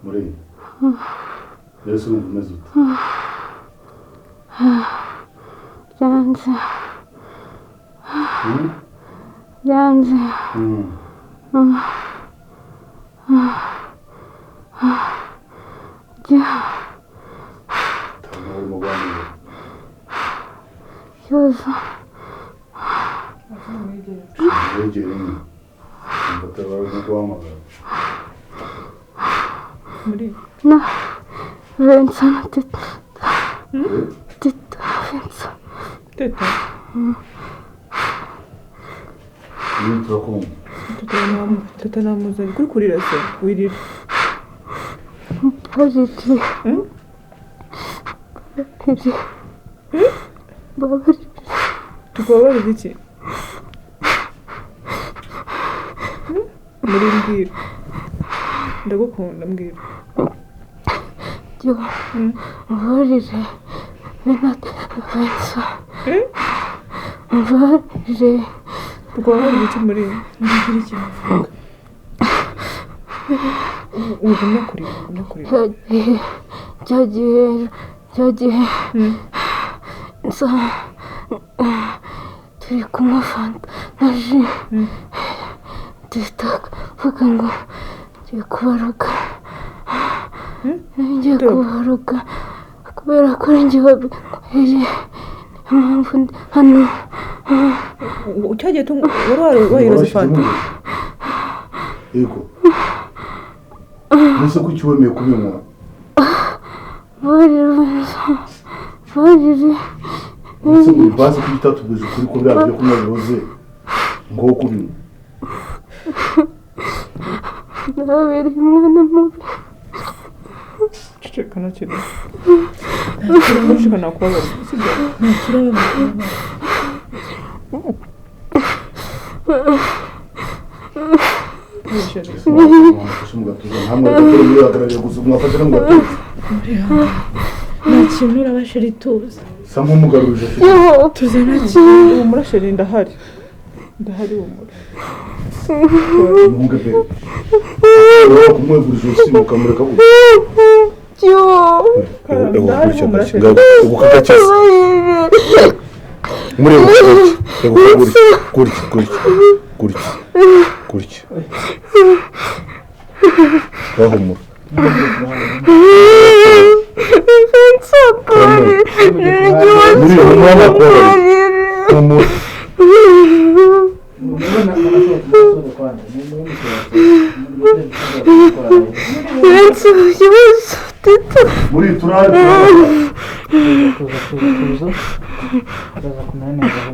Muri. Yesu umeze ute? Yanze. Yanze. Yoza. No, Vincent, teta. Teta, Vincent. Teta? Teta namuza kuri kurira se wirira. Bariri. Bariri. Tukubabarira iki? Muri mbwira. Ndagukunda mbwira. Yo. Bariri. Benat Vincent. Bariri. Tukubabarira iki muri? Mbwira iki? Ugumya kurira. Cyagihe. Nsa. Turi kunywa fanta na ji. Vuga ngo ngiye kubaruka. Ngiye kubaruka kubera ko njye wabikoreye impamvu hano. Cyagiye wayiroze fanta. Yego. Nese ko cyuboneye kubinywa. Bariri. Nese ko bazi ko bitatubuje kuri ko bya byo kunywa biroze ngo kubinywa. Nabiri mwana mubi. Ceceka nakiri. Ceceka nakubabarira. Nakintu urabashira ituze. Sambo mugaruje. Tuzana kintu umurasheri ndahari umura. Mungabe. Kumwe gurije usimuka mureka ku. Yo. Muri turare tuza kumenya neza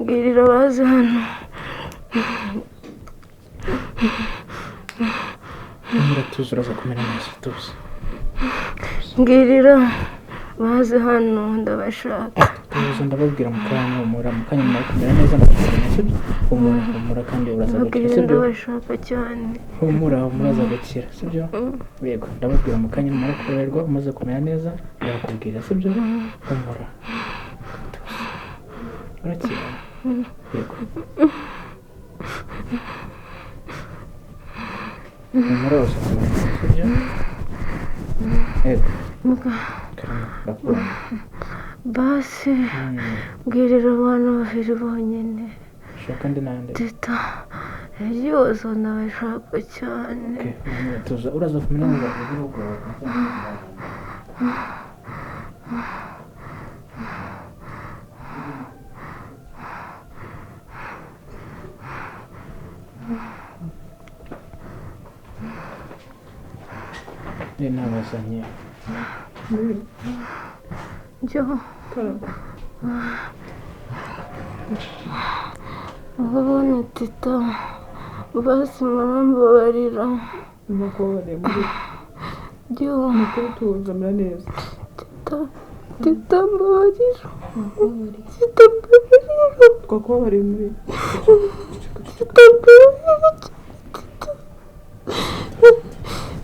Ngirira baza hano. Tuza uraza kumenya neza tuza. Ngirira baza hano ndabashaka. Tuza ndababwira mukanya mara kumenya neza ndakubwira humura kandi uraza gukira sibyo. Ndabashaka cyane. Humura uraza gukira sibyo. Yego ndababwira mukanya mara kurerwa umaze kumenya neza ndakubwira sibyo. Humura. Urakira. Yego. Humura uraza kumenya sibyo. Yego. Basi mbwirira abantu babiri bonyine. Shaka ndi nande. Teta yose ndabashaka cyane. Tuza uraza kumenya ngo urugo. Ni nabasanye. Jo. Abana teta basi mbabarira. Nakubabarira muri. Yo. Nukuri tuzamera neza. Teta mbabarira. Nakubabariye. Teta mbabarira. Twakubabariye muri. Teta mbabarira.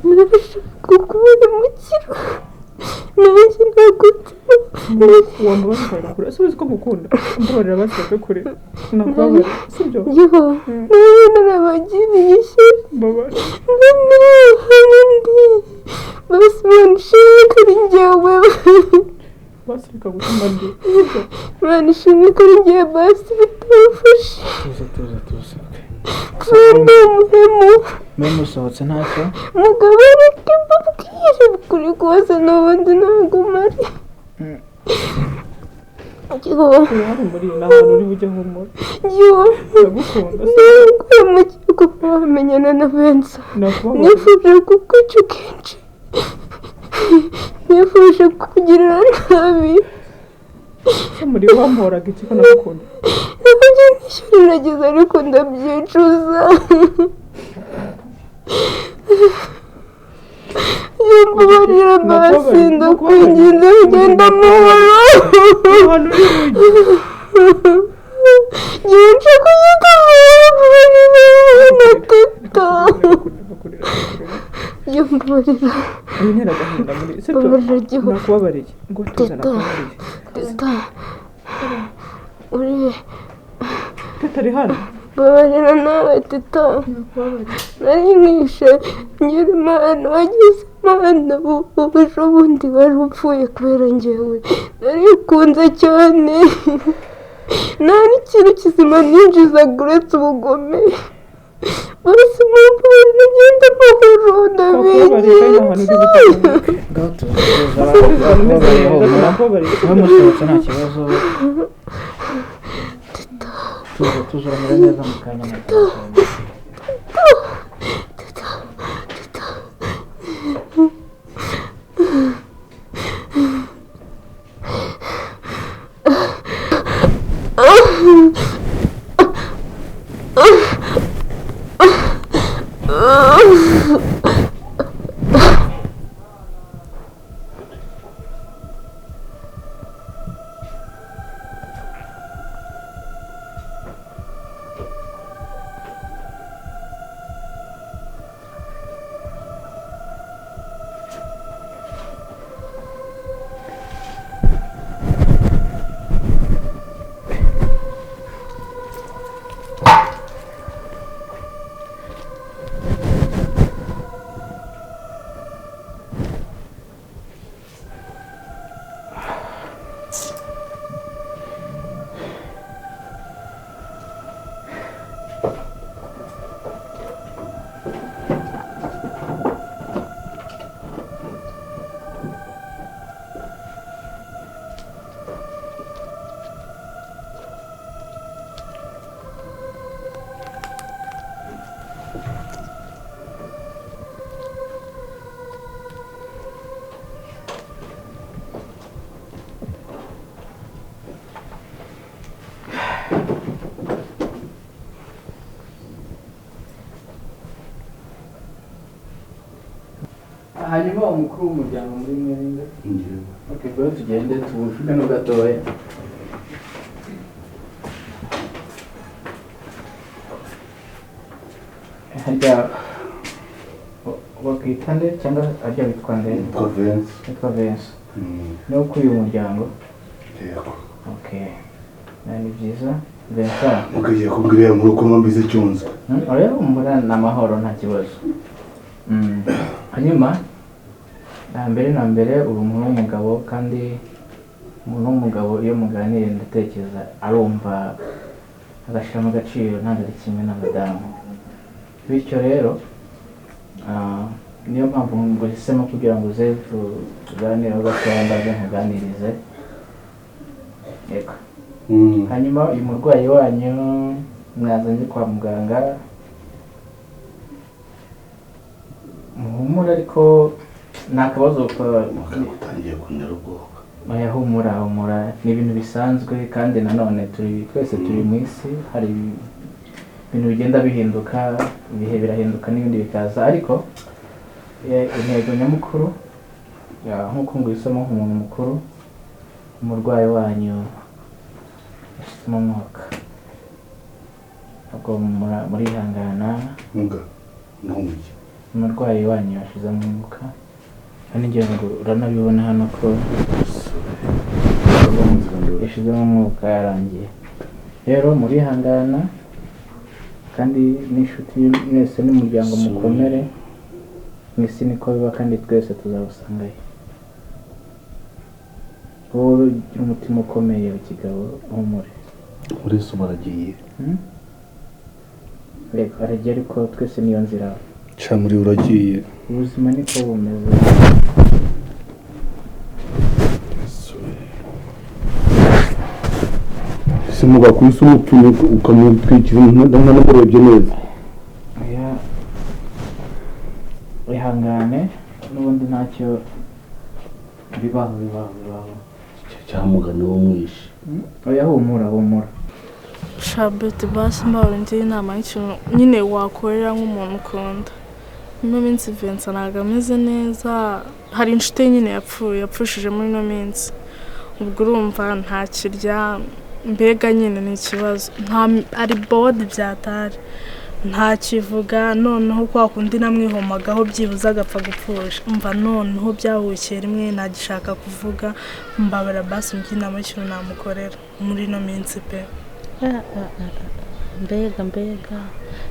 Narashaka kubona umukiro. Nanjye nagutima. Wambabarira ukabikora. Ese uzi ko ngukunda? Mbabarira basi bakakure. Nakubabariye. Sibyo? Yo. Nawe narabagiriye ishyari. Mbabarira. Basi banishimye ko ari njyewe. Basi bikagutuma ndi. Banishimye ko ari njyewe basi bitabafashe. tuza Kandi umuhemu. memu usohotse ntacyo Mugabo areke mbabwire ukuri kose n'ubundi ntabwo mari. Yo. Uri muri n'ahantu uri bujye humura. Yo. Ndagukunda. Naguye mu gihugu bamenyana na Bensa. Nakubabariye. Nifuje kukwica kenshi. Nifuje kukugirira nabi. Se muri wamporaga iki ko nakukunda? Nanjye n'ishyari nagize ariko ndabyicuza. Mbabarira basi ndakwinginze ugenda amahoro. Ahantu uri bujye. Ngiye kuyitabira na Teta. Yo mbabarira. Wintera agahinda muri. Sibyo? Mbabarira igihu. Nakubabariye. Ngo tuza Teta. nakubabariye. Teta. Uri Teta ari hano. mbabarira nawe Teta. Nari nkishe ngira Imana wagize Imana ejo bundi wari upfuye kubera njyewe. Narikunze cyane. Nta n'ikintu kizima ninjizaga uretse ubugome. Bose mumbabarira ngenda amahoro ndabinginze. ngaho memu usohotse nta kibazo tuza uramera neza mu kanya gato hanyuma umukuru w'umuryango muri mwende okay bwo tugende tuvuge no gatoya hajya wakitande cyangwa ajya bitwa nde Province no kuri uyu muryango yego okay nani byiza Bensa mugiye kubwira mu rukundo mbize cyunze oya umura n'amahoro nta kibazo hanyuma na mbere uri umuntu w'umugabo kandi umuntu w'umugabo iyo muganiriye ndatekereza arumva agashyiramo agaciro ntabwo ari kimwe n'abadamu bityo rero niyo mpamvu nguhisemo kugira ngo uze tuganire gatoya mbaze nkuganirize yego hanyuma uyu murwayi wanyu mwazanye kwa muganga muhumura ariko nta kabazo utangiye kuntera ubwoba oya humura ni ibintu bisanzwe kandi nanone twese turi mu isi hari ibintu bigenda bihinduka ibihe birahinduka n'ibindi bikaza ariko intego nyamukuru nk'uko ngwisemo nk'umuntu mukuru umurwayi wanyu yashizemo umwuka ubwo murihangana umurwayi wanyu yashizemo umwuka kandi ngira ngo uranabibona hano ko yashizemo umwuka yarangiye rero murihangana kandi n'inshuti mwese n'umuryango mukomere mwisi niko biba kandi twese tuzabusangayo wowe ugira umutima ukomeye w'ikigabo humure Murisa baragiye reka aragiye ariko twese niyo nzira ca muri uragiye ubuzima niko bumeze simuga kwisi umutumye ukamutwikira n'umurebye neza wihangane n'ubundi ntacyo bibaho cyamugani wo mwishi oya humura Shabete basi mbawe ndi inama y'ikintu nyine wakorera nk'umuntu ukunda ino minsi Vincent ntabwo ameze neza hari inshuti nyine yapfushije muri ino minsi ubwo urumva ntakirya mbega nyine ni ikibazo ari bode byatari ntakivuga noneho kwa kundi namwihomagaho byibuze agapfa gupfusha umva noneho byahukiye rimwe nagishaka kuvuga mbabara basi mbyinama y'ikintu namukorera muri ino minsi pe mbega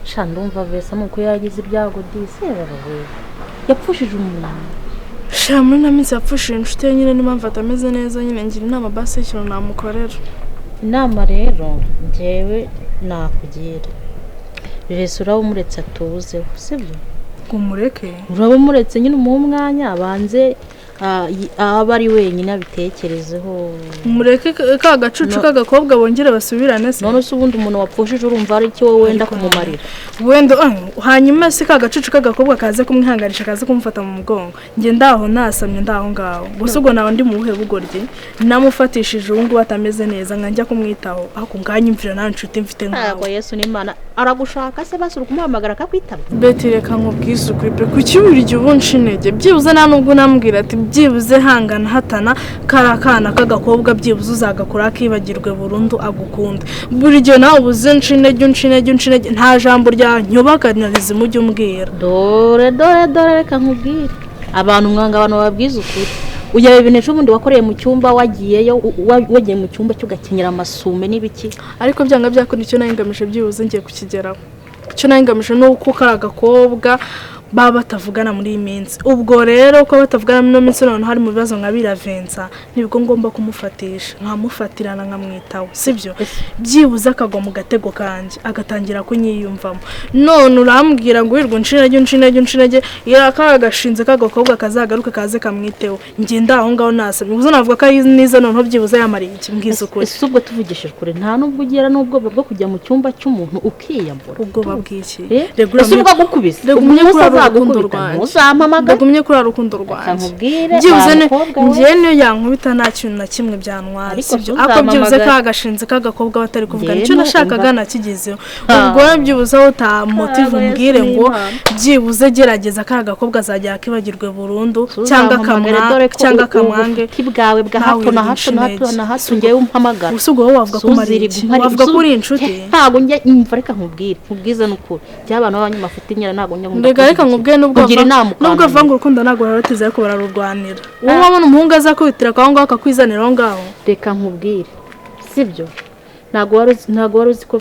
sha ndumva vesa nuko yagize ibyago dise barawe yapfushije umuntu sha muri naminsi yapfushije inshuti ye nyine n'impamvu atameze neza nyine ngira inama basi y'ikintu namukorera inama rero njyewe nakugira Rese uraba umuretse atuzeho sibyo umureke uraba umuretse nyine mu mwanya abanze aba ari wenyine abitekerezeho umureke ka gacucu k'agakobwa bongere basubirane se none se ubundi umuntu wapfushije urumva ari cyo wowe wenda kumumarira wenda hanyuma se ka gacucu k'agakobwa kaze kumwihanganisha kaze kumufata mu mugongo nge ndaho nasamye ndaho ngaho gusa ubwo nawe ndi mu buhe bugoryi namufatishije ubu ngubu atameze neza nkanjya kumwitaho ako nganyimvira nta nshuti mfite ntabwo Yesu n'Imana aragushaka se basura kumuhamagara akakwitaba Beti reka nkubwize ukuri pe kuki buri gihe ubunshi intege byibuze nta nubwo nambwira ati byibuze hangana hatana karakana k'agakobwa byibuze uzagakora akibagirwe burundu agukunda buri gihe nawe ubuze nshinege nta jambo rya nyobaganiriza mujye umbwira dore reka nkubwire abantu mwanga abantu babwiza ukuri ujya bibinesha ubundi wakoreye mu cyumba wagiye mu cyumba cyo gakenyera amasume n'ibiki ariko byanga byakora icyo nahingamije byibuze ngiye kukigeraho icyo nahingamije nuko karagakobwa baba batavugana muri iyi minsi ubwo rero ko batavugana muri ino minsi none hari mu bibazo nka biravenza nibwo ngomba kumufatisha nkamufatirana nkamwitaho sibyo byibuze akagwa mu gatego kanje agatangira kunyiyumvamo none urambwira ngo wirwa nshinage yakagashinze kagakobwa kazagaruka kaze kamwiteho nge ndaho ngaho nasamye ubuze navuga ko niza noneho byibuze yamariye iki mbwiza ukuri ese ubwo tuvugishije kure nta nubwo ugira n'ubwoba bwo kujya mu cyumba cy'umuntu ukiyambura ubwoba bw'iki ese ubwo gukubise ndagumye kuri rukundo rwanjye byibuze ngiye niyo yankubita nta kintu na kimwe byantwara sibyo ako byibuze kagashinze k'agakobwa batari kuvuga nicyo nashakaga nakigezeho ubwo byibuze aho utamotive umbwire ngo byibuze gerageza k'agakobwa azajya akibagirwe burundu cyangwa akamwange bwawe bwa hato na hato ngewe umpamagara gusa ubwo wowe wavuga ko wavuga ko uri inshuti ntabwo njya imva reka nkubwize n'ukuri by'abantu b'abanyamafuti nyira ntabwo njya reka nkubwiye nubwo avanga urukundo ntabwo bararutiza ariko bararurwanira wowe wabona umuhungu azakubitira aho ngaho akakwizanira aho ngaho reka nkubwire sibyo ntabwo wari uzi ko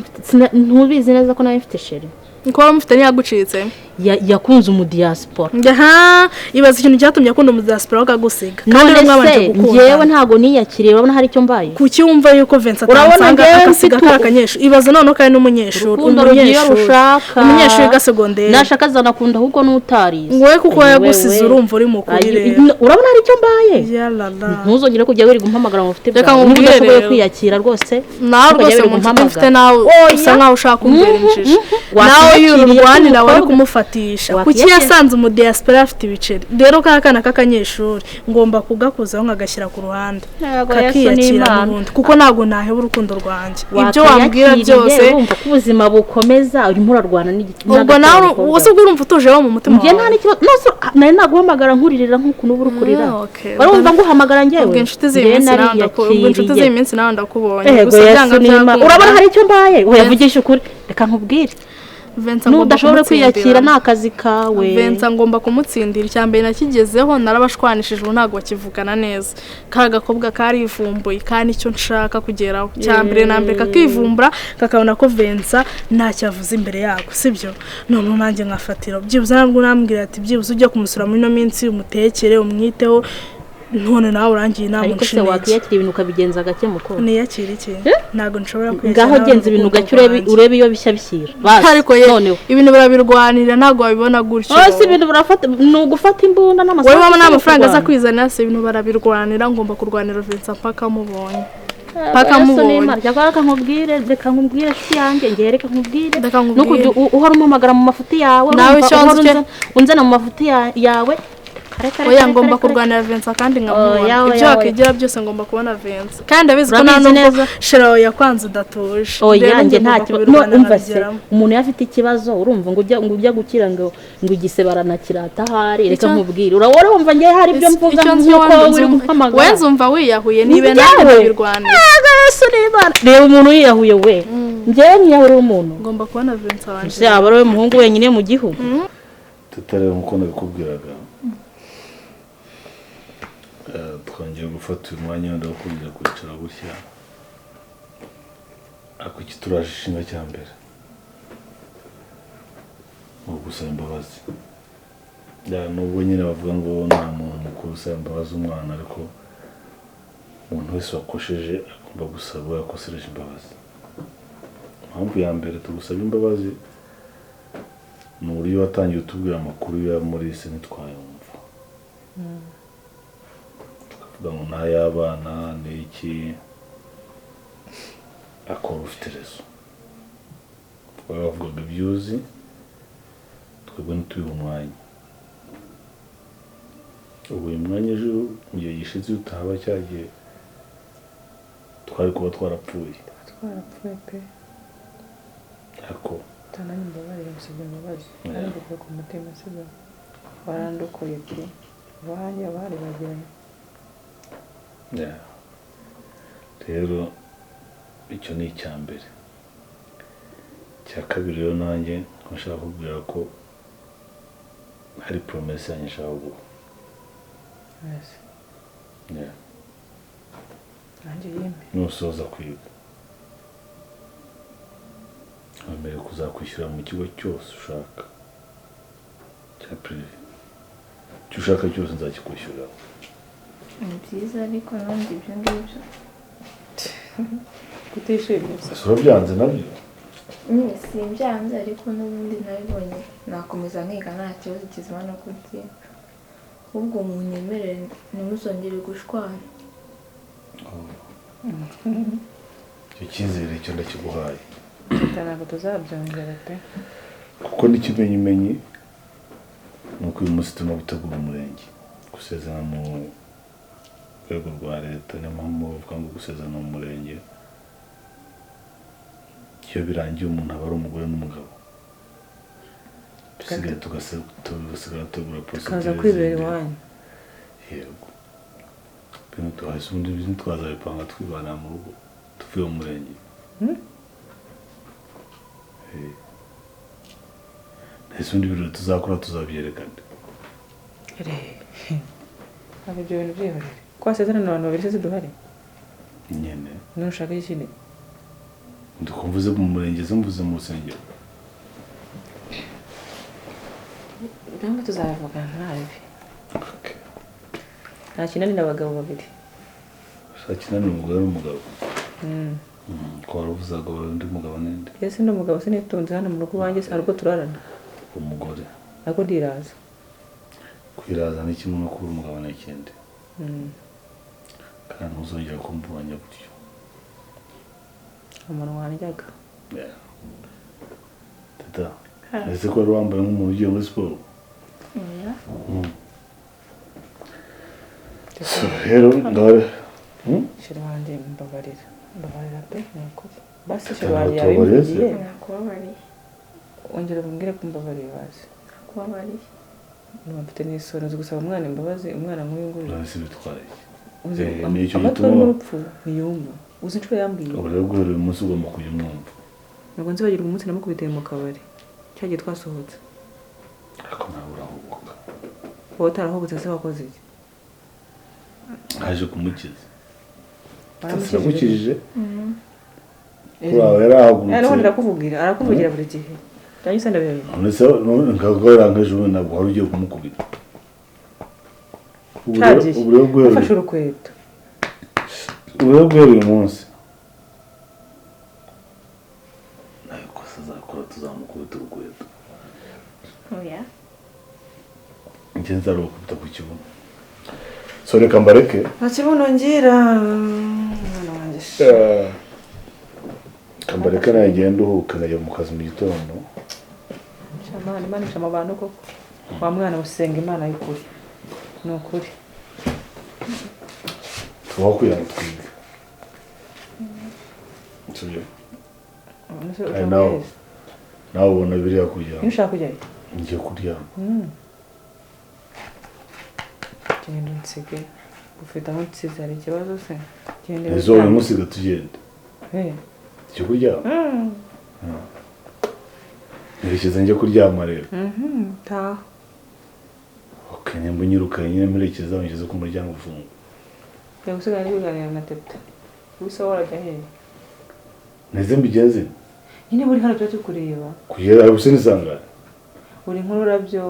ntubizi neza ko nawe mfite sheri ko wamufite ntiyagucitse yakunze umudiaspora ibaza ikintu cyatumye akunda umudiaspora akagusiga kandi mwabanje gukunda ngewe ntago niyakiriye urabona hari icyo mbaye kuki wumva yuko Vincent atansanga akasiga karakanyeshu ibaza none ko ari n'umunyeshuri umunyeshuri ga segonderi nashaka zanakunda ahubwo n'utarize ngowe kuko yagusize urumva uri mukuri rero urabona hari icyo mbaye ntuzongere kujya wiri gumpamagara ngo ufite reka nkubwire rero kwiyakira rwose nawe rwose mu nshuti mfite nawe usa nkaho ushaka kumbera injiji nawe y'ururwanira wari kumufatisha kuki yasanze mu diaspora afite ibiceri rero kakana k'akanyeshuri ngomba kugakuzaho nkagashyira ku ruhande kakiyakira n'ubundi kuko ntabwo naheba urukundo rwanjye ibyo wambwira byose urumva ko ubuzima bukomeza urimo urarwana n'igiti ubwo nawe wose ubwo urumva utuje wo mu mutima wawe nta n'ikibazo nari naguhamagara nkuririra nk'ukuntu uba uri kurira urumva nguhamagara njyewe ubwo inshuti z'iminsi nawe ndakubonye gusa byanga byakunda urabona hari icyo mbaye uyavugisha ukuri reka nkubwire n'udashobora kwiyakira ni akazi kawe Vincent ngomba kumutsindira icyambere nakigezeho narabashwanishije ubu ntabwo bakivugana neza ka gakobwa karivumbuye kandi icyo nshaka kugeraho cyambere nambere kakivumbura kakabona ko Vincent ntacyo avuze imbere yako sibyo none nanjye nkafatira byibuze nabwo nambwira ati byibuze ujye kumusura muri no minsi umutekere umwiteho none nawe urangiye inama ariko se wakiyakira ibintu ukabigenza gake muko niyakira iki ntago nshobora kwiyakira ngaho genza ibintu gake urebe iyo bishya bishyira ariko none ibintu barabirwanira ntago babibona gutyo ose ibintu barafata n'ugufata imbunda n'amasaha wowe wabona amafaranga aza kwizana se ibintu barabirwanira ngomba kurwanira Vincent paka mubonye paka mubonye reka nkubwire shi yanjye ngiye reka nkubwire nuko uhora umamagara mu mafuti yawe nawe unzana mu mafuti yawe oya ngomba kurwanira Vincent kandi nkamubona ibyo wakigira byose ngomba kubona Vincent kandi abizi ko neza shiraho yakwanze udatuje oya nge nta kibazo umva se umuntu yafite ikibazo urumva ngo ujya gukira ngo igisebara kirata hari reka nkubwire urabona wumva nge hari ibyo mvuga nkuko uri guhamagara wenze umva wiyahuye nibe nawe birwanira reba umuntu yiyahuye we nge niyahura umuntu ngomba kubona Vincent wanje se aba ari umuhungu wenyine mu gihugu tutareba nkuko nabikubwiraga twongeye gufata uyu mwanya wenda wo kongera kwicara gutya ariko iki turaje ishinga cya mbere ni ugusaba imbabazi nubwo nyine bavuga ngo nta muntu mukuru usaba imbabazi umwana ariko umuntu wese wakosheje agomba gusaba yakosereje imbabazi impamvu ya mbere tugusaba imbabazi ni uburyo watangiye utubwira amakuru ya Murisa ntitwayumva ngo n'ay'abana n'iki akora ufite rezo bavugaga ibyuzi twebwe ntitubihe umwanya ubu uyu mwanya ejo mu gihe gishize iyo utahaba cyagiye twari kuba twarapfuye pe ariko tanani mbabarira musabye imbabazi ariko ku mutima sibo warandokoye pe wanjye abari bagiranye rero icyo ni icya mbere icya kabiri rero nanjye nshaka kubwira ko hari promesse yanjye nshaka guha nanjye yemeye nusoza kwiga wemerewe kuzakwishyura mu kigo cyose ushaka cya prive icyo ushaka cyose nzakikwishyura ni byiza ariko nanjye ibyo ngibyo kutishimye urabyanze nabyo simbyanze ariko n'ubundi nabibonye nakomeza nkiga nta kibazo kizima no kurya ahubwo munyemerere ntimuzongere gushwana icyo cyizere cyo ndakiguhaye ntabwo tuzabyongera pe kuko n'ikimenyimenyi ni uko uyu munsi turimo gutegura umurenge gusezerana mu rwego rwa leta niyo mpamvu bavuga ngo gusezerana mu murenge iyo birangiye umuntu aba ari umugore n'umugabo dusigaye tugasigara tegura tukaza kwibera iwanyu yego bino tuhahise ubundi twazabipanga twibanira mu rugo tuvuye mu murenge ese ubundi ibirori tuzakora tuzabyerekana ntabwo ibyo bintu byihorere ko wasezerana abantu babiri se duhari nyine nushaka ikindi ndikumvuze mu murenge ze mvuze mu rusengero ntabwo tuzabivugana nta bibi nta kinanira abagabo babiri nta kinanira umugore n'umugabo ko waruvuzaga undi mugabo n'indi ese ndi umugabo sinitunze hano mu rugo iwanjye hari ubwo turarana umugore ariko ndiraza kwiraza ni kimwe no kuba umugabo n'ikindi kandi ntuzongera kumbubanya gutyo umuntu wanjyaga teta ese ko wari wambaye nk'umuntu ugiye muri siporo oya rero ndabona shira wanjye mbabarira pe nakuri basi shira wanjye yabivugiye nakubabariye ongera umbwire ko mbabarira bazi nakubabariye mfite n'isoni uzi gusaba umwana imbabazi umwana nk'uyu nguyu urasi bitwaye nicyo gituma n'urupfu ntiyumva uzi inshuro yambwiye ubu rero guhera uyu munsi ugomba kujya umwumva ntabwo nzibagirwa umunsi namukubitiye mu kabari cyagiye twasohotse ariko nawe urahubuka wowe utarahubutse se wakoze iki haje kumukiza waramukijije kuri aho yari ahagurutse n'ubundi arakuvugira buri gihe cyangwa se ndabireba ndetse nkagora nk'ejo bundi ntabwo wari ugiye kumukubita ubu rero guhera ufashe urukweto uyu munsi nawe kosa azakora tuzamukubita urukweto oya njye nzarukubita ku kibuno so reka mbareke nta kibuno ngira umwana wanjye kambareke nawe genda uhuka nkajya mu kazi mu gitondo Imana ishama abantu koko wa mwana usenga Imana y'ukuri ni ukuri tubaho kugira ngo twige tujye nawe ubona biriya kuryama ushaka kujyayo ngiye kuryama genda unsige ufite aho nsize hari ikibazo se genda ejo uyu munsi tugenda tujye kuryama nerekeza njye kuryama rero taha nyambo nyirukanye nyine mperekeza ngeze ku muryango ufunga reka usigara n'ibiganiro na teta wisa warajya hehe neze mbigenze nyine buri hano tuba turi kureba kugera aho se nisangane buri nk'ururabyo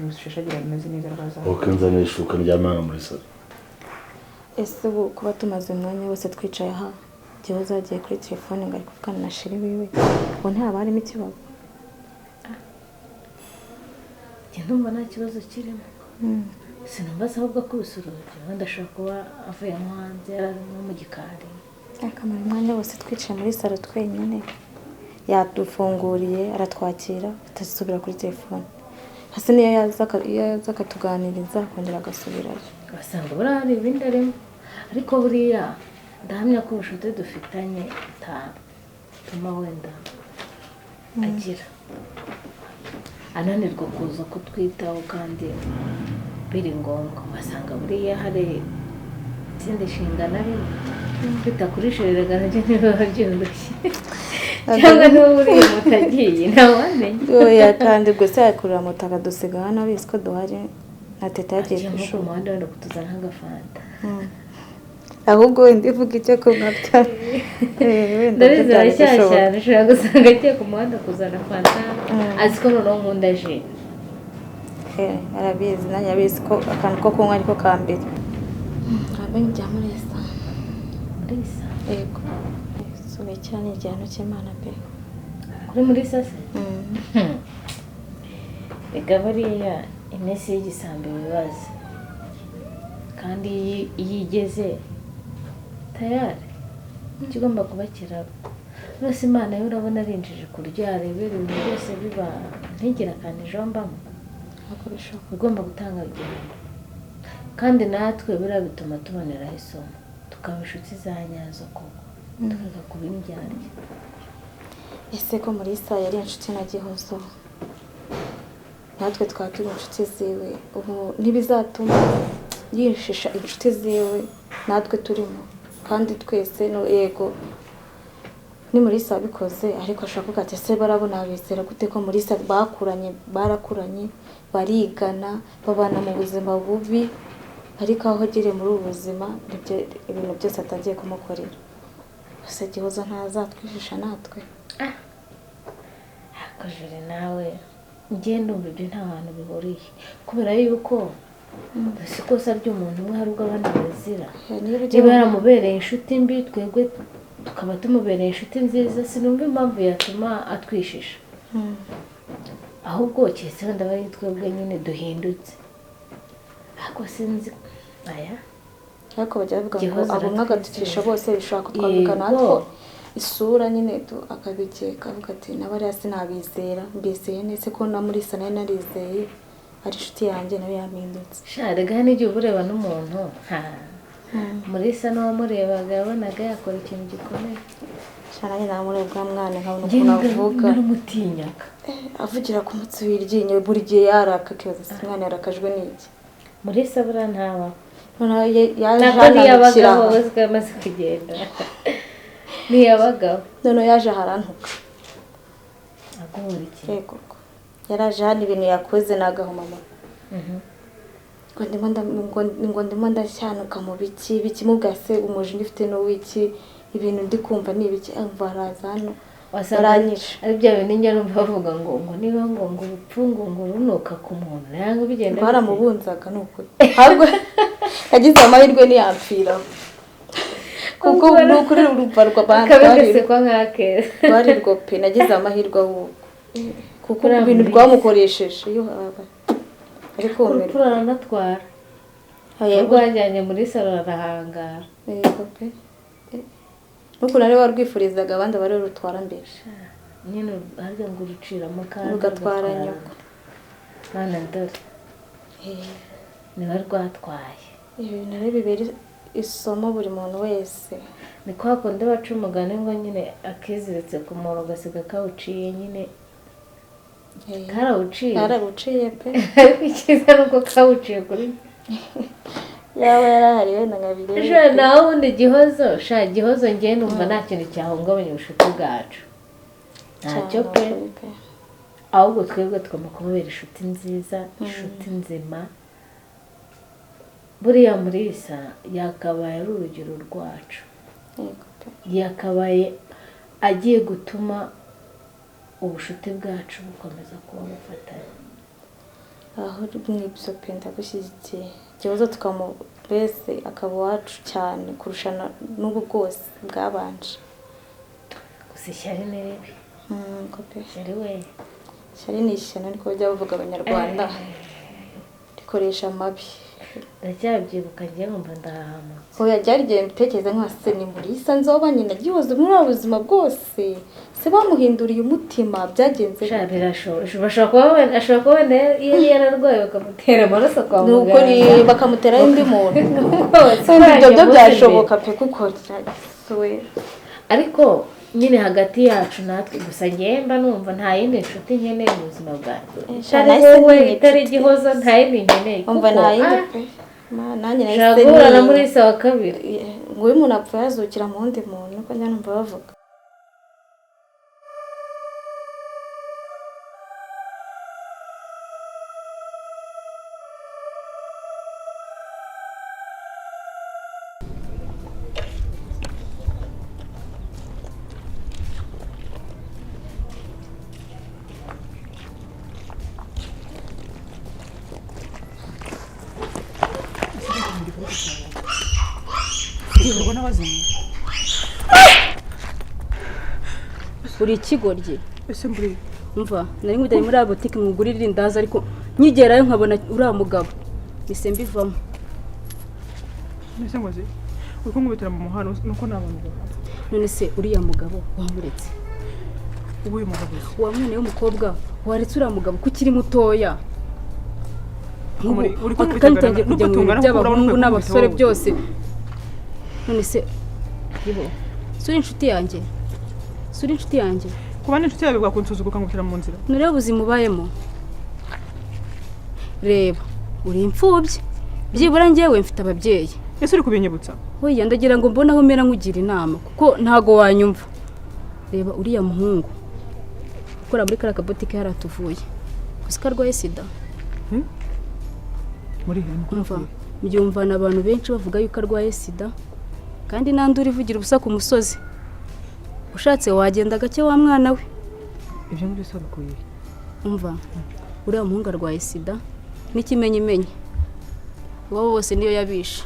rushashagira rumeze neza rwaza nzanira ishuka ry'amana muri salo ese ubu kuba tumaze umwanya wose twicaye aha igihe uzagiye kuri telefone ngo ari kuvugana na sheri wiwe ubu ntihaba harimo ikibazo ndumva nta kibazo kirimo sinumva se ahubwo akubise urugi wenda ashobora kuba avuye nko hanze yari nko mu gikari akamara umwanya wose twicaye muri salo twenyine yadufunguriye aratwakira atasubira kuri telefone hasi niyo yaza akatuganiriza akongera agasubirayo basanga buriya hari ibindi arimo ariko buriya ndahamya ko ubucuti dufitanye butatuma wenda agira ananirwa kuza kutwitaho kandi biri ngombwa wasanga buriya hari izindi nshingano arimo kwita kuri shoreraga nabyo ntibiba byoroshye cyangwa niba buriya mutagiye ntawamenya oya kandi gusa yakurira moto akadusiga hano abizi ko duhari na teta yagiye ku ishuri umuhanda wenda kutuzana nk'agafanta ahubwo wenda ivuga icyo kunywa bya ndabizi arashyashyana ushobora gusanga agiye ku muhanda kuzana fanta azi ko noneho nkunda ji arabizi nanjye abizi ko akantu ko kunywa ariko ka mbere amenye ibya Murisa yego subiye cyane igihano cy'Imana pe kuri Murisa se reka buriya iminsi y'igisambo ibibazo kandi iyo igeze tayari kigomba kuba kiraba rwose Imana yo urabona arinjije kurya rebera ibintu byose biba ntigire akantu ijombamo ugomba gutanga igihano kandi natwe buriya bituma tuboneraho isomo tukaba inshuti za nyazo koko tukaga kuba indyarya ese ko Murisa yari inshuti na Gihozo natwe twaba turi inshuti ziwe ubu ntibizatuma yishisha inshuti ziwe natwe turimo kandi twese no yego ni Murisa wabikoze ariko ashaka kuvuga ati ese barabona bizera gute ko Murisa barakuranye barigana babana mu buzima bubi ariko aho agire muri ubu buzima ibintu byose atagiye kumukorera ese Gihozo ntazatwishisha natwe akajere nawe ngende umva ibyo nta hantu bihuriye kubera yuko si kosa ry'umuntu umwe hari ubwo abandi bazira niba yaramubereye inshuti mbi twebwe tukaba tumubereye inshuti nziza sinumva impamvu yatuma atwishisha ahubwo cyese wenda bari twebwe nyine duhindutse ariko sinzi aya ariko bajya bavuga ngo abo mwagatukisha bose bishaka kutwavuga natwe isura nyine akabikeka avuga ati nabariya sinabizera mbizeye nese ko na Murisa nayo narizeye ari inshuti yanjye nawe yampindutse sharega n'igihe ureba n'umuntu Murisa n'uwamurebaga yabonaga yakora ikintu gikomeye cyane namurebwa mwana nkabona ukuntu avuga n'umutinyaka avugira ku mutsi w'iryinyo buri gihe yaraka kibaza se umwana yarakajwe n'iki Murisa bura ntaba yaje yabagaho uzwe amaze kugenda ntiyabagaho none yaje harantuka agora iki yego yaraje hano ibintu yakoze nagaho mama ngo ndimo ndashyanuka mu biki mubwase umujinya ufite n'uwiki ibintu ndi kumva ni ibiki amva araza hano wasaranyisha ari bya bintu nyarumva bavuga ngo niba ngo ubupfungu ngo runuka ku muntu nanga bigenda baramubunzaga nuko ahubwo yagize amahirwe niyapfira kuko nukuri urumva rw'abandi kwa nkake bari rwo pe nagize amahirwe ahubwo kuko ibintu rwamukoresheje iyo ariko urupfura natwara rwajyanye muri salo arahangara yego pe nuko nari warwifurizaga abandi bari rutwara mbere nyine harya ngo uruciramo kandi rugatwara nyoko mwana ndore niba rwatwaye ibintu rero bibera isomo buri muntu wese ni kwa kundi baca umugani ngo nyine akiziritse ku muntu ugasiga kawuciye nyine karawuciye pe ariko icyiza ni uko kawuciye kuri yaba yarahari wenda nkabirebe ejo nawe ubundi gihozo ngewe numva nta kintu cyahungabanya ubucuti bwacu ntacyo pe ahubwo twebwe tugomba kumubera inshuti nziza inshuti nzima buriya Murisa yakabaye ari urugero rwacu yakabaye agiye gutuma ubushuti bwacu bukomeza kuba bufatanye aho mwibyo pe ndagushyigikiye ikibazo tukamubese akaba wacu cyane kurusha n'ubu bwose bwabanje gusa ishyari ni ribi ishyari we ishyari ni ishyano ariko bajya bavuga abanyarwanda rikoresha amabi ndacyabyibuka ngiye nkumva ndahahama oya ryari igihe mbitekereza nkase ni Murisa nzoba nyina gihoze muri ubuzima bwose se bamuhinduriye umutima byagenze ashobora kuba wenda iyo yararwaye bakamutera amaraso kwa muganga bakamutera indi muntu ibyo byashoboka pe kuko ariko nyine hagati yacu natwe gusa ngemba numva nta yindi nshuti nkeneye mu buzima bwanjye wowe itari igihozo nta yindi nkeneye umva nta yindi pe nanjye nahise guhura na Murisa wa kabiri ngo uyu muntu apfuye azukira mu wundi muntu niko njya numva bavuga uri ikigoryi ese mburi umva nari ngujyanye muri ya boutique mwugurira irindazi ariko nyigerayo nkabona uriya mugabo mise mbivamo nese ngoze uko ngubitira mu muhano nuko nabantu none se uriya mugabo wamuretse uyu mugabo wa mwana w'umukobwa waretse uriya mugabo ko ukiri mutoya kandi utangiye kujya mu bintu by'abahungu n'abasore byose none se yibo suri inshuti yanjye kuba n'inshuti yawe bwakunsuzuguka ngukira mu nzira nureba ubuzima ubayemo reba uri imfubyi byibura njyewe mfite ababyeyi ese uri kubinyibutsa oya ndagira ngo mbone aho mera nkugira inama kuko ntago wanyumva reba uriya muhungu ukora muri kariya kabotike yaratuvuye gusa ko arwaye sida muri mbyumvana abantu benshi bavuga yuko arwaye sida kandi nandi urivugira ubusa ku musozi ushatse wagenda gake wa mwana we ibyo muri sabukuye umva uriya muhungu arwaye sida n'ikimenyimenyi wowe bose niyo yabishe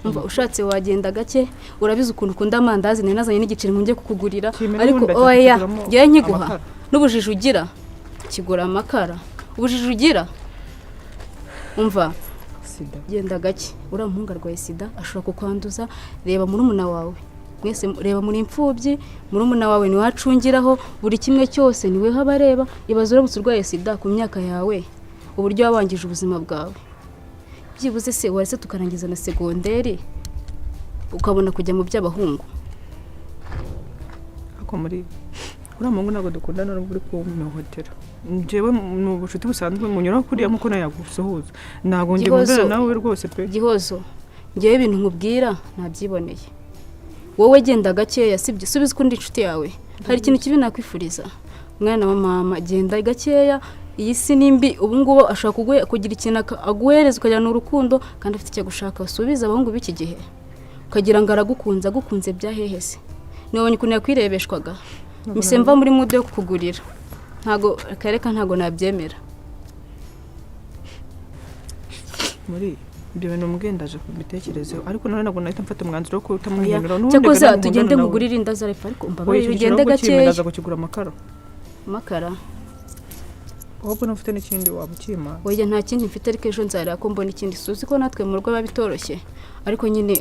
umva ushatse wagenda gake urabizi ukuntu ukunda amandazi nari nazanye n'igiceri ngo njye kukugurira ariko oya ngewe nkiguha n'ubujiji ugira kigura amakara ubujiji ugira umva sida genda gake uriya muhungu arwaye sida ashobora kukwanduza reba murumuna wawe mwese reba muri imfubyi murumuna wawe niwe acungiraho buri kimwe cyose niwe haba areba ibaze uramutse urwaye sida ku myaka yawe uburyo wabangije ubuzima bwawe byibuze se warese tukarangiza na segonderi ukabona kujya mu by'abahungu ako muri uriya muhungu ntabwo dukundana n'ubwo uri kumuhotera njyewe mu bucuti busanzwe munyuraho kuriya nk'uko nawe yagusuhuza ntabwo njye nkundana nawe rwose pe Gihozo njyewe ibintu nkubwira ntabyiboneye wowe genda gakeya sibyo subiza uko ndi inshuti yawe hari ikintu kibi nakwifuriza mwana wa mama genda gakeya iyi si nimbi ubu ngubu ashaka kugira ikintu aguhereza ukajyana urukundo kandi afite icyo gushaka subiza abahungu b'iki gihe ukagira ngo agukunze byahehese nibonye ukuntu yakwirebeshwaga mise mva muri mude yo kukugurira ntago kareka ntago nabyemera muri ibyo bintu mugendaje kubitekerezeho ariko none ntabwo nahita mfata umwanzuro wo kutamuhindura cyakoze tugende nkugurira indaza refa ariko umbabaye ugende gakeya ndaza kukigura amakara ahubwo nufite n'ikindi waba ukima oya nta kindi mfite ariko ejo nzarira ko mbona ikindi suzi ko natwe mu rugo biba bitoroshye ariko nyine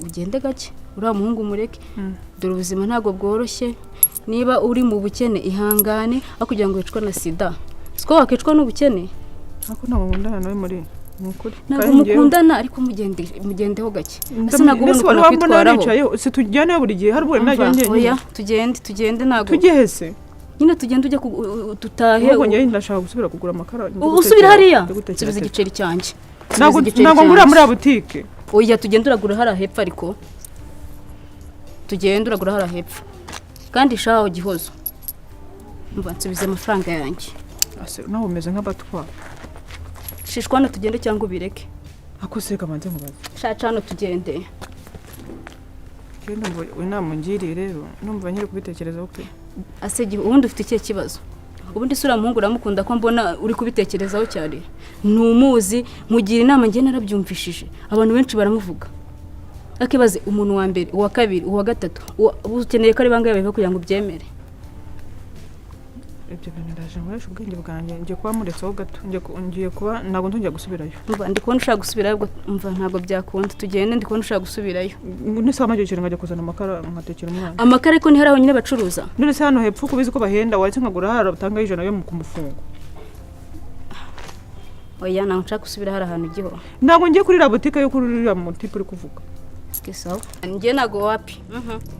ugende gake uriya muhungu mureke dore ubuzima ntabwo bworoshye niba uri mu bukene ihangane aho kugira ngo wicwe na sida siko wakicwa n'ubukene ariko ntabwo nkundana nawe muri nukuri ntabwo mukundana ariko mugendeho gake ese ntabwo ubona ukuntu akwitwaraho se tujyane buri gihe hari ubwo najya oya tugende ntabwo tugehese nyine tugende ujya tutahe ubwo njye ndashaka gusubira kugura amakara usubira hariya subiza igiceri cyanjye ntabwo ngura muri butike oya tugende uragura hariya hepfo ariko tugende uragura hariya hepfo kandi shaho Gihozo mva nsubize amafaranga yanjye nawe umeze nk'abatwa shishwana tugende cyangwa ubireke ako se kamanze nkubaze shacano tugende kenda we namungiriye rero numva nyiri kubitekerezaho pe asege ubundi ufite ikihe kibazo ubundi sura muhungu uramukunda ko mbona uri kubitekerezaho cyane ntumuzi mugira inama ngiye narabyumvishije abantu benshi baramuvuga akibaze umuntu wa mbere uwa kabiri uwa gatatu ukeneye ko ari bangaye bavuga kugira ngo byemere ibyo bintu ndaje nkoresha ubwenge bwanjye ngiye kuba muretseho gato ngiye kuba ntabwo nzongera gusubirayo ndi kubona ushaka gusubirayo umva ntabwo byakunda tugende ndi kubona ushaka gusubirayo nese amajyokere nkajya kuzana amakara nkatekera umwana amakara ariko ni hari aho nyine bacuruza none se hano hepfo kubizi ko bahenda waretse nkagura hari abatangaho ijana yo ku mufungo oya ntabwo nshaka gusubira hari ahantu ugiho ntabwo ngiye kuri butike yo kuri uriya mutipe uri kuvuga sawa njye ntabwo wapi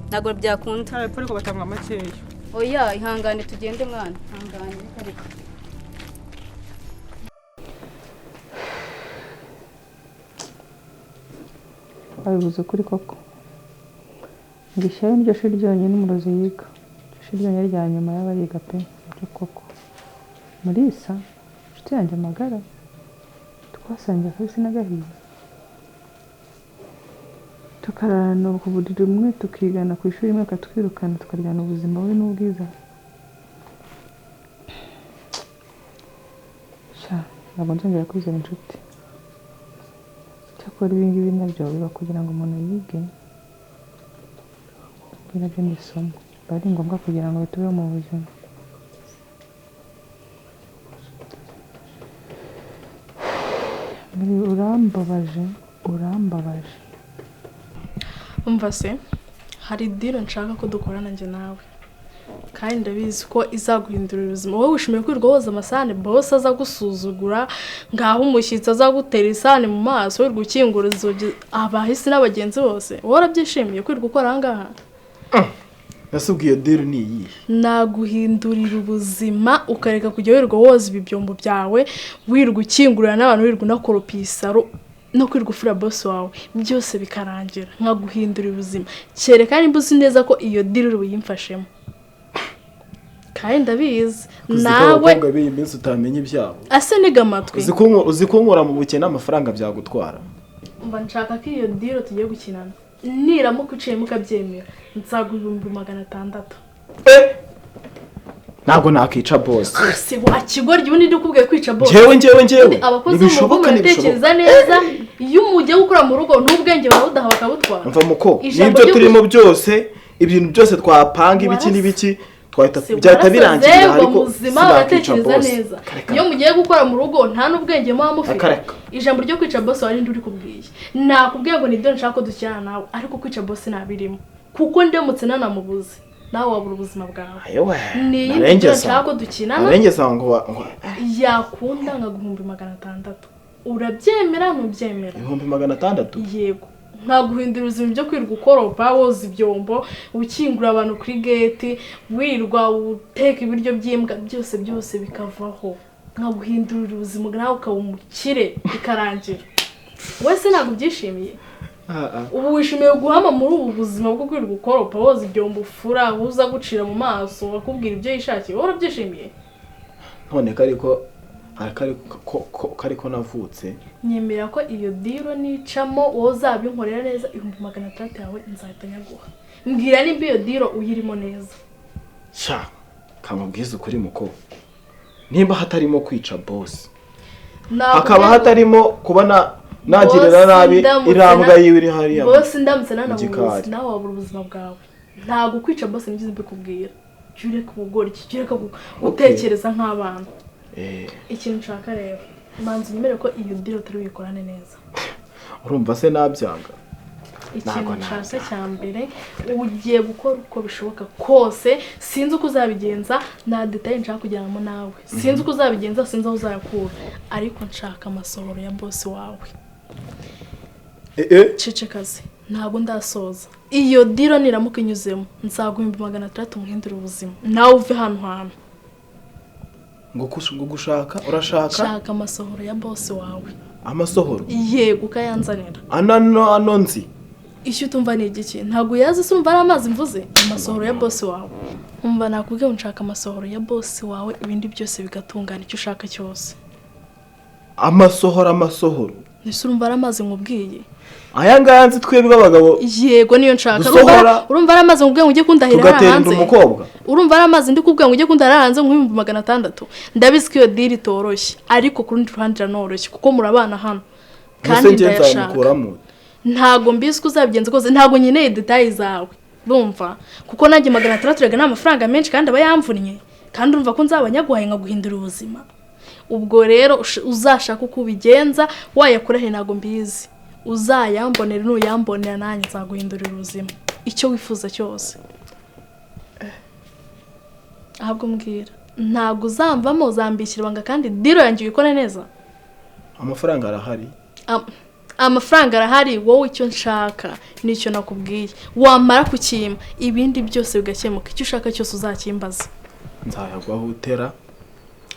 ntabwo byakunda hepfo ariko batanga makeya oya ihangane tugende mwana ihangane ariko babivuze kuri koko ngishyiraho iryo shuri ryonyine umurozi yiga iryo shuri ryonyine rya nyuma yaba yiga pe ibyo koko Murisa inshuti yanjye amagara twasangiye akabisi n'agahiye tukararana ku buriri bumwe tukigana ku ishuri rimwe akatwirukana tukaryana ubuzima bubi n'ubwiza ntabwo nzongera kwizera inshuti cyakora ibi ngibi nabyo biba kugira ngo umuntu yige ibi nabyo ni isomo biba ari ngombwa kugira ngo bitubeho mu buzima urambabaje umva se hari diro nshaka ko dukorana njye nawe kandi ndabizi ko izaguhindurira ubuzima wowe wishimiye kwirirwa woza amasahane bose aza gusuzugura ngaho umushyitsi azagutera isahane mu maso wirirwa ukingura inzugi abahisi n'abagenzi bose wowe urabyishimiye kwirirwa ukora aha ngaha nasubwiye diro ni iyihe naguhindurira ubuzima ukareka kujya wirirwa woza ibibyombo byawe wirirwa ukingurira n'abantu wirirwa unakoropa isaro no kwirirwa ufura boss wawe byose bikarangira nkaguhindurira ubuzima cyereka nimba uzi neza ko iyo diro uyimfashemo kandi ndabizi nawe abakobwa b'iyi minsi utamenya ibyabo ase niga amatwi uzi ko nkora mu bukene amafaranga byagutwara mba nshaka ko iyo diro tugiye gukinana niramuka uciyemo ukabyemera nzaguha 600. ntabwo nakica boss se wakigorya ubundi ndikubwiye kwica boss njyewe abakozi mu rugo baratekereza neza iyo umujye gukora mu rugo n'ubwenge bawe udaha bakabutwara mva muko nibyo turimo byose ibintu byose twapanga ibiki n'ibiki byahita birangira ariko muzima uratekereza neza iyo mugiye gukora mu rugo nta n'ubwenge muba mufite ijambo ryo kwica boss wari ndi uri kubwiye nakubwiye ngo nibyo nshaka ko dukirana nawe ariko kwica boss nabirimo kuko ndemutse nanamubuze nawe wabura ubuzima bwawe ni ibyo nshaka ko dukinana arengeza ngo yakunda nka 600 urabyemera ntubyemera 600 yego nta guhindura ubuzima byo kwirwa ukoropa woza ibyombo ukingura abantu kuri gate wirwa uteka ibiryo by'imbwa byose bikavaho nta guhindura ubuzima nawe ukaba umukire bikarangira wese ntabwo byishimiye ubu wishimiye guhama muri ubu buzima bwo kwirwa ukoropa woza ibyombo ufura uza gucira mu maso bakubwira ibyo yishakiye wowe urabyishimiye none kariko navutse nyemera ko iyo diro nicamo wowe uzabinkorera neza 600 yawe nzahita nyaguha mbwira nimba iyo diro uyirimo neza sha kamubwiza ukuri muko nimba hatarimo kwica boss akaba hatarimo kubona nagirira nabi irambwa yiwe iri hariya boss ndamutse nanabuze nawe wabura ubuzima bwawe ntago kwica boss ngize mbikubwira cyure kubugora cyure gutekereza nk'abana ikintu nshaka rero manzi nyemere ko iyo diro turi uyikorane neza urumva se nabyanga ikintu nshaka cya mbere ugiye gukora uko bishoboka kose sinzi uko uzabigenza nta detail nshaka kujyanamo nawe sinzi uko uzabigenza sinzi aho uzayakura ariko nshaka amasohoro ya boss wawe cecekaze ntabwo ndasoza iyo diro niramuka inyuzemo nzaguha 600 umuhindura ubuzima nawe uve hano hantu ngo gushaka urashaka shaka amasohoro ya boss wawe amasohoro yego ukayanzanira ano nzi icyo utumva ni igiki ntabwo yazi sumva ari amazi mvuze amasohoro ya boss wawe umva nakubwiye nshaka amasohoro ya boss wawe ibindi byose bigatungana icyo ushaka cyose amasohoro nise urumva ari amazi nkubwiye aya ngaya nzi twebwe abagabo yego niyo nshaka urumva ari amazi nkubwiye ngo ujye kundahira hanze umukobwa urumva ari amazi ndi kubwiye ngo ujye kundahira hanze nko 600 ndabizi ko iyo deal itoroshye ariko ku rundi ruhande ranoroshye kuko murabana hano kandi ndayashaka ntago mbizi ko uzabigenza kose ntago nkeneye details zawe urumva kuko nanjye 600 rega n'amafaranga menshi kandi aba yamvunnye kandi urumva ko nzabanyaguhaye nka guhindura ubuzima ubwo rero uzashaka uko ubigenza wayakurahe ntago mbizi uzayambonera n'uyambonera nanjye nzaguhindurira ubuzima icyo wifuza cyose ahubwo mbwira ntago uzamvamo uzambikira banga kandi diro yanjye uyikore neza amafaranga arahari amafaranga arahari wowe icyo nshaka nicyo nakubwiye wamara kukima ibindi byose bigakemuka icyo ushaka cyose uzakimbaza nzayagwaho utera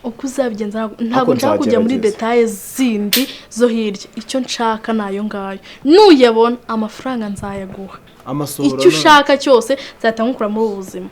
uko uzabigenza ntabwo nshaka kujya muri details zindi zo hirya icyo nshaka nayo ngayo nuyabona amafaranga nzayaguha amasohoro icyo ushaka cyose nzahita nkukura muri ubuzima